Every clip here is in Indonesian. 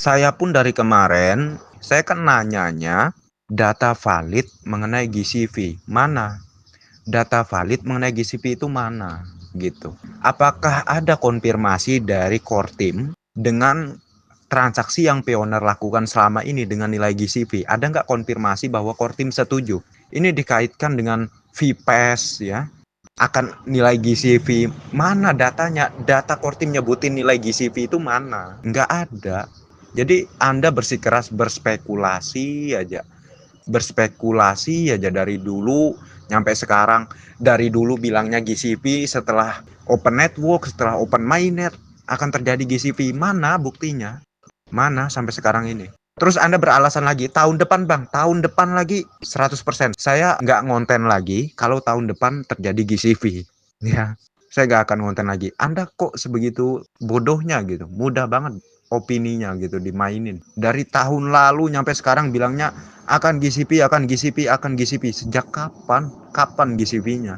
Saya pun dari kemarin, saya kan nanyanya data valid mengenai GCV mana? Data valid mengenai GCP itu mana? Gitu. Apakah ada konfirmasi dari core team dengan transaksi yang Pioneer lakukan selama ini dengan nilai GCV? Ada nggak konfirmasi bahwa core team setuju? Ini dikaitkan dengan VPAS ya, akan nilai GCV. Mana datanya? Data core team nyebutin nilai GCV itu mana? Nggak ada. Jadi Anda bersikeras berspekulasi aja dari dulu nyampe sekarang. Dari dulu bilangnya GCP, setelah open network, setelah open mainnet akan terjadi GCP. Mana buktinya? Mana sampai sekarang ini? Terus Anda beralasan lagi, tahun depan bang, tahun depan lagi 100%. Saya nggak ngonten lagi kalau tahun depan terjadi GCV. Ya, saya nggak akan ngonten lagi. Anda kok sebegitu bodohnya gitu, mudah banget opininya gitu dimainin. Dari tahun lalu nyampe sekarang bilangnya akan GCP, akan GCP, akan GCP. Sejak kapan? Kapan GCP-nya?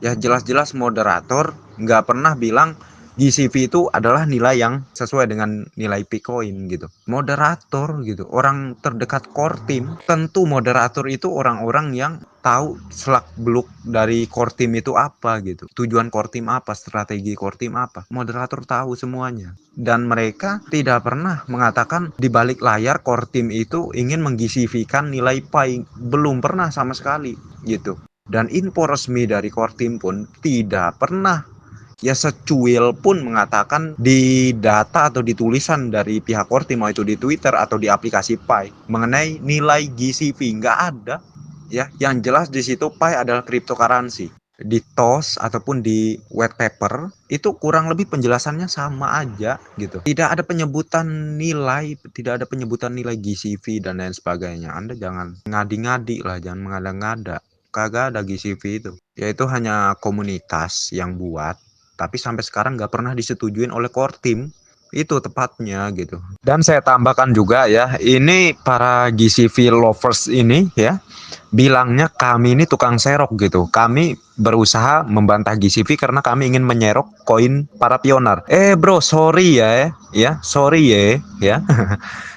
Ya jelas-jelas moderator nggak pernah bilang GCV itu adalah nilai yang sesuai dengan nilai Bitcoin gitu. Moderator gitu, orang terdekat core team, tentu moderator itu orang-orang yang tahu selak beluk dari core team itu apa gitu. Tujuan core team apa, strategi core team apa. Moderator tahu semuanya. Dan mereka tidak pernah mengatakan di balik layar core team itu ingin mengGCV-kan nilai pi. Belum pernah sama sekali gitu. Dan info resmi dari core team pun tidak pernah ya secuil pun mengatakan di data atau di tulisan dari pihak core team, mau itu di Twitter atau di aplikasi Pi, mengenai nilai GCV. Nggak ada ya. Yang jelas di situ Pi adalah cryptocurrency. Di TOS ataupun di white paper itu kurang lebih penjelasannya sama aja gitu. Tidak ada penyebutan nilai, tidak ada penyebutan nilai GCV dan lain sebagainya. Anda jangan ngadi-ngadi lah, jangan mengada-ngada. Kagak ada GCV itu. Yaitu hanya komunitas yang buat, tapi sampai sekarang nggak pernah disetujuin oleh core team. Itu tepatnya gitu. Dan saya tambahkan juga ya, ini para GCV lovers ini ya, bilangnya kami ini tukang serok gitu. Kami berusaha membantah GCV karena kami ingin menyerok koin para pioner. Bro, sorry ya, sorry ya.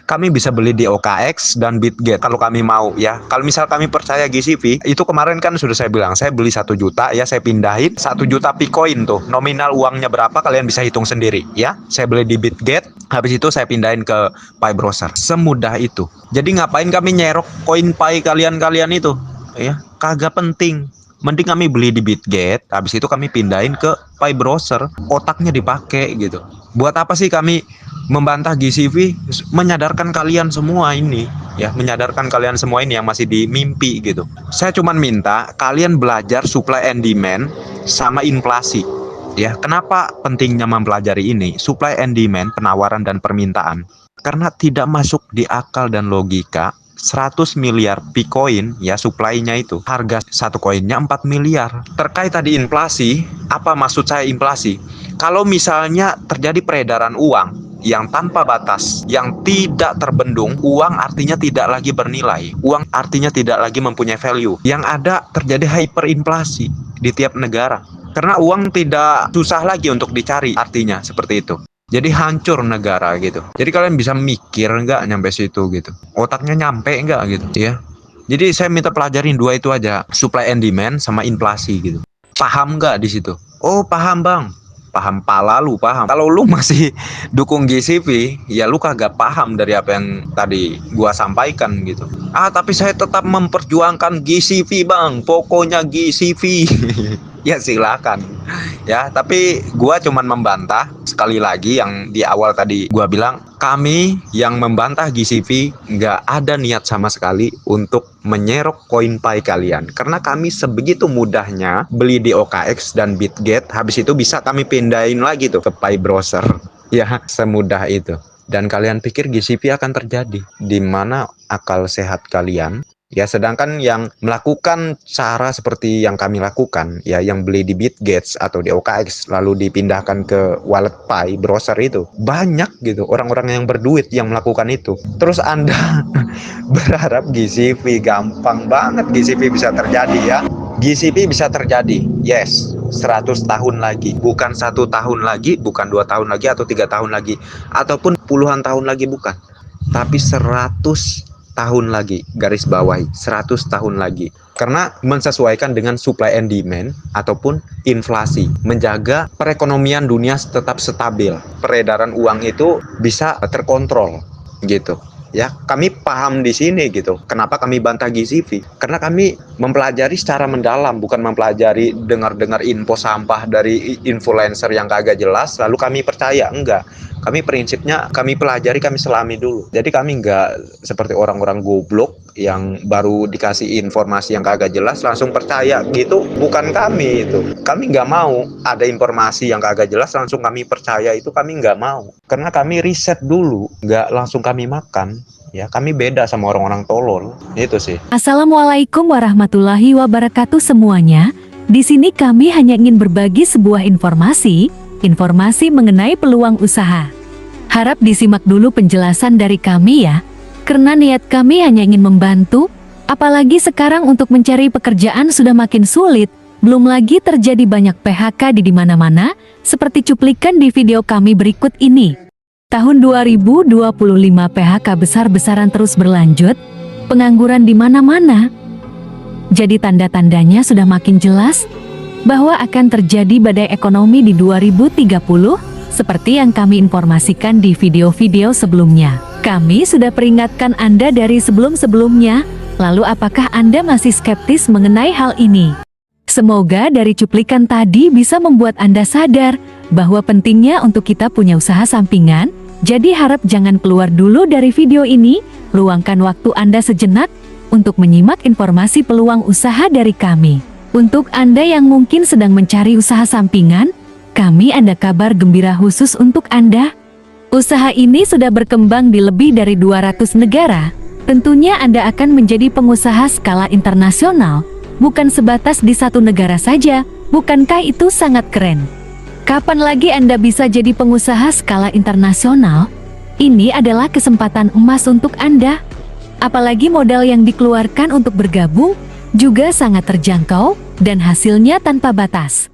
Kami bisa beli di OKX dan Bitget kalau kami mau ya. Kalau misal kami percaya GCV, itu kemarin kan sudah saya bilang, saya beli 1 juta ya, saya pindahin 1 juta Bitcoin tuh. Nominal uangnya berapa kalian bisa hitung sendiri ya. Saya beli di Bitget, habis itu saya pindahin ke Pi Browser. Semudah itu. Jadi ngapain kami nyerok koin Pi kalian-kalian itu? Ya, kagak penting. Mending kami beli di Bitget, habis itu kami pindahin ke Pi Browser. Otaknya dipakai gitu. Buat apa sih kami membantah GCV? Menyadarkan kalian semua ini ya, menyadarkan kalian semua ini yang masih di mimpi gitu. Saya cuman minta kalian belajar supply and demand sama inflasi ya. Kenapa pentingnya mempelajari ini? Supply and demand, penawaran dan permintaan. Karena tidak masuk di akal dan logika 100 miliar Bitcoin ya, supply-nya itu harga satu koinnya 4 miliar. Terkait tadi inflasi, apa maksud saya inflasi? Kalau misalnya terjadi peredaran uang yang tanpa batas, yang tidak terbendung, uang artinya tidak lagi bernilai, uang artinya tidak lagi mempunyai value. Yang ada terjadi hyperinflasi di tiap negara, karena uang tidak susah lagi untuk dicari, artinya seperti itu. Jadi hancur negara gitu. Jadi kalian bisa mikir nggak nyampe situ gitu, otaknya nyampe nggak gitu ya. Jadi saya minta pelajarin dua itu aja, supply and demand sama inflasi gitu. Paham nggak di situ? Oh paham bang. Paham pala lu, paham. Kalau lu masih dukung GCV, ya lu kagak paham dari apa yang tadi gua sampaikan gitu. Tapi saya tetap memperjuangkan GCV bang, pokoknya GCV. Ya silakan ya, tapi gua cuman membantah sekali lagi yang di awal tadi gua bilang, kami yang membantah GCV nggak ada niat sama sekali untuk menyerok koin Pi kalian, karena kami sebegitu mudahnya beli di OKX dan Bitget, habis itu bisa kami pindahin lagi tuh ke Pi Browser ya, semudah itu. Dan kalian pikir GCV akan terjadi? Di mana akal sehat kalian? Ya, sedangkan yang melakukan cara seperti yang kami lakukan, ya yang beli di Bitget atau di OKX lalu dipindahkan ke wallet Pi Browser itu, banyak gitu orang-orang yang berduit yang melakukan itu. Terus Anda berharap GCV, gampang banget GCV bisa terjadi ya. GCV bisa terjadi, yes, 100 tahun lagi, bukan 1 tahun lagi, bukan 2 tahun lagi atau 3 tahun lagi, ataupun puluhan tahun lagi, bukan. tapi 100 tahun lagi, garis bawahi 100 tahun lagi. Karena mensesuaikan dengan supply and demand ataupun inflasi, menjaga perekonomian dunia tetap stabil, peredaran uang itu bisa terkontrol gitu. Ya, kami paham di sini gitu. Kenapa kami bantah GCP? Karena kami mempelajari secara mendalam, bukan mempelajari dengar-dengar info sampah dari influencer yang kagak jelas, lalu kami percaya. Enggak. Kami prinsipnya, kami pelajari, kami selami dulu. Jadi kami enggak seperti orang-orang goblok yang baru dikasih informasi yang kagak jelas langsung percaya gitu. Bukan kami itu. Kami nggak mau ada informasi yang kagak jelas langsung kami percaya, itu kami nggak mau. Karena kami riset dulu, nggak langsung kami makan. Ya, kami beda sama orang-orang tolol. Itu sih. Assalamualaikum warahmatullahi wabarakatuh semuanya. Di sini kami hanya ingin berbagi sebuah informasi mengenai peluang usaha. Harap disimak dulu penjelasan dari kami ya. Karena niat kami hanya ingin membantu, apalagi sekarang untuk mencari pekerjaan sudah makin sulit, belum lagi terjadi banyak PHK di mana-mana, seperti cuplikan di video kami berikut ini. Tahun 2025 PHK besar-besaran terus berlanjut, pengangguran di mana-mana. Jadi tanda-tandanya sudah makin jelas bahwa akan terjadi badai ekonomi di 2030, seperti yang kami informasikan di video-video sebelumnya. Kami sudah peringatkan Anda dari sebelum-sebelumnya, lalu apakah Anda masih skeptis mengenai hal ini? Semoga dari cuplikan tadi bisa membuat Anda sadar bahwa pentingnya untuk kita punya usaha sampingan, jadi harap jangan keluar dulu dari video ini, luangkan waktu Anda sejenak untuk menyimak informasi peluang usaha dari kami. Untuk Anda yang mungkin sedang mencari usaha sampingan, kami ada kabar gembira khusus untuk Anda. Usaha ini sudah berkembang di lebih dari 200 negara. Tentunya Anda akan menjadi pengusaha skala internasional, bukan sebatas di satu negara saja. Bukankah itu sangat keren? Kapan lagi Anda bisa jadi pengusaha skala internasional? Ini adalah kesempatan emas untuk Anda. Apalagi modal yang dikeluarkan untuk bergabung juga sangat terjangkau dan hasilnya tanpa batas.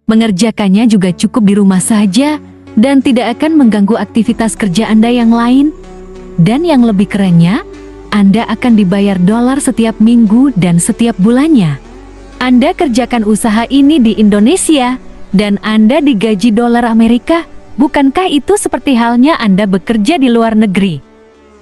Mengerjakannya juga cukup di rumah saja dan tidak akan mengganggu aktivitas kerja Anda yang lain. Dan yang lebih kerennya, Anda akan dibayar dolar setiap minggu dan setiap bulannya. Anda kerjakan usaha ini di Indonesia dan Anda digaji dolar Amerika. Bukankah itu seperti halnya Anda bekerja di luar negeri?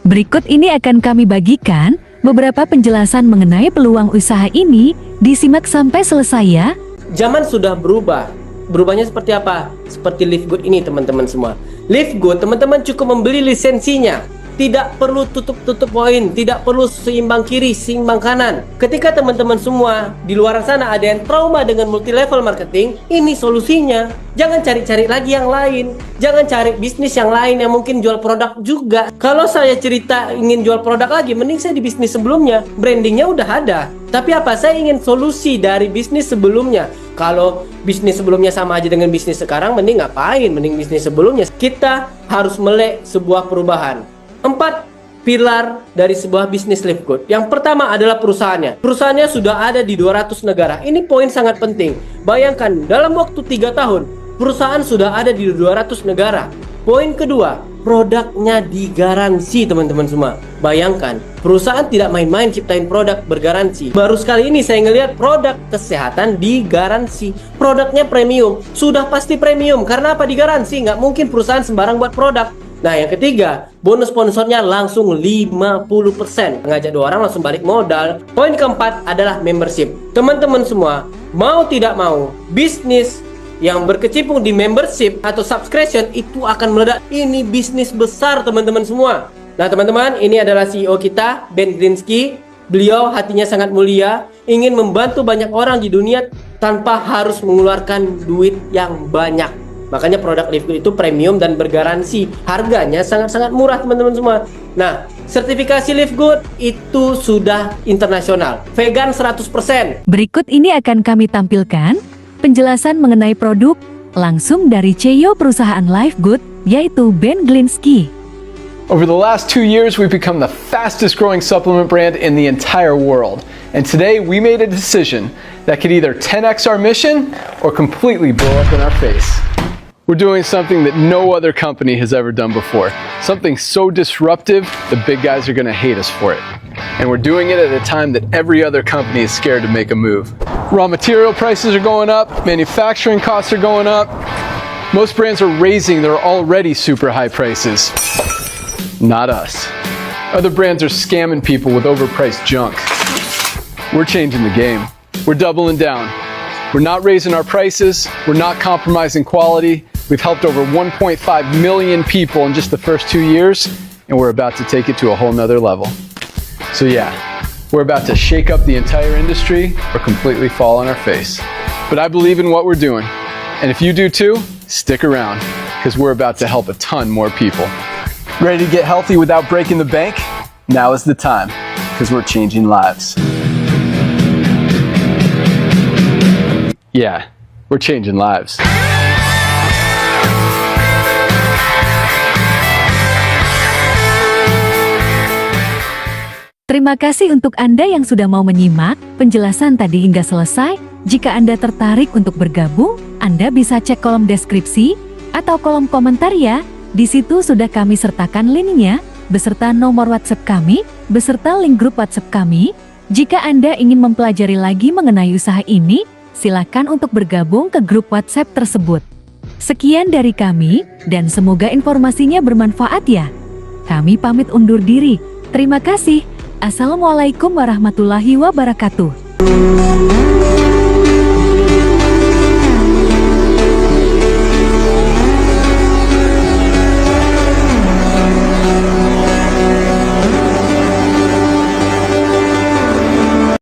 Berikut ini akan kami bagikan beberapa penjelasan mengenai peluang usaha ini. Disimak sampai selesai ya. Zaman sudah berubah. Berubahnya seperti apa? Seperti Livegood ini teman-teman semua. Livegood teman-teman cukup membeli lisensinya. Tidak perlu tutup poin, tidak perlu seimbang kiri, seimbang kanan. Ketika teman-teman semua di luar sana ada yang trauma dengan multi level marketing, ini solusinya. Jangan cari-cari lagi yang lain. Jangan cari bisnis yang lain yang mungkin jual produk juga. Kalau saya cerita ingin jual produk lagi, mending saya di bisnis sebelumnya. Brandingnya udah ada. Tapi apa? Saya ingin solusi dari bisnis sebelumnya. Kalau bisnis sebelumnya sama aja dengan bisnis sekarang, mending ngapain? Mending bisnis sebelumnya. Kita harus melek sebuah perubahan. 4 pilar dari sebuah bisnis Livegood. Yang pertama adalah perusahaannya. Perusahaannya sudah ada di 200 negara. Ini poin sangat penting. Bayangkan dalam waktu 3 tahun perusahaan sudah ada di 200 negara. Poin kedua, produknya digaransi teman-teman semua. Bayangkan, perusahaan tidak main-main ciptain produk bergaransi. Baru sekali ini saya ngelihat produk kesehatan digaransi. Produknya premium. Sudah pasti premium. Karena apa digaransi? Nggak mungkin perusahaan sembarang buat produk. Nah yang ketiga, bonus sponsornya langsung 50%. Ngajak 2 orang langsung balik modal. Poin keempat adalah membership. Teman-teman semua, mau tidak mau, bisnis yang berkecimpung di membership atau subscription itu akan meledak. Ini bisnis besar teman-teman semua. Nah teman-teman, ini adalah CEO kita, Ben Glinsky. Beliau hatinya sangat mulia, ingin membantu banyak orang di dunia tanpa harus mengeluarkan duit yang banyak. Makanya produk Livegood itu premium dan bergaransi. Harganya sangat-sangat murah teman-teman semua. Nah, sertifikasi Livegood itu sudah internasional. Vegan 100%. Berikut ini akan kami tampilkan penjelasan mengenai produk langsung dari CEO perusahaan Livegood, yaitu Ben Glinsky. Over the last 2 years, we've become the fastest growing supplement brand in the entire world. And today we made a decision that could either 10x our mission or completely blow up in our face. We're doing something that no other company has ever done before. Something so disruptive, the big guys are going to hate us for it. And we're doing it at a time that every other company is scared to make a move. Raw material prices are going up, manufacturing costs are going up. Most brands are raising their already super high prices. Not us. Other brands are scamming people with overpriced junk. We're changing the game. We're doubling down. We're not raising our prices. We're not compromising quality. We've helped over 1.5 million people in just the first 2 years, and we're about to take it to a whole nother level. So yeah, we're about to shake up the entire industry or completely fall on our face. But I believe in what we're doing. And if you do too, stick around, because we're about to help a ton more people. Ready to get healthy without breaking the bank? Now is the time, because we're changing lives. Yeah, we're changing lives. Terima kasih untuk Anda yang sudah mau menyimak penjelasan tadi hingga selesai. Jika Anda tertarik untuk bergabung, Anda bisa cek kolom deskripsi atau kolom komentar ya. Di situ sudah kami sertakan linknya, beserta nomor WhatsApp kami, beserta link grup WhatsApp kami. Jika Anda ingin mempelajari lagi mengenai usaha ini, silakan untuk bergabung ke grup WhatsApp tersebut. Sekian dari kami, dan semoga informasinya bermanfaat ya. Kami pamit undur diri. Terima kasih. Assalamualaikum warahmatullahi wabarakatuh.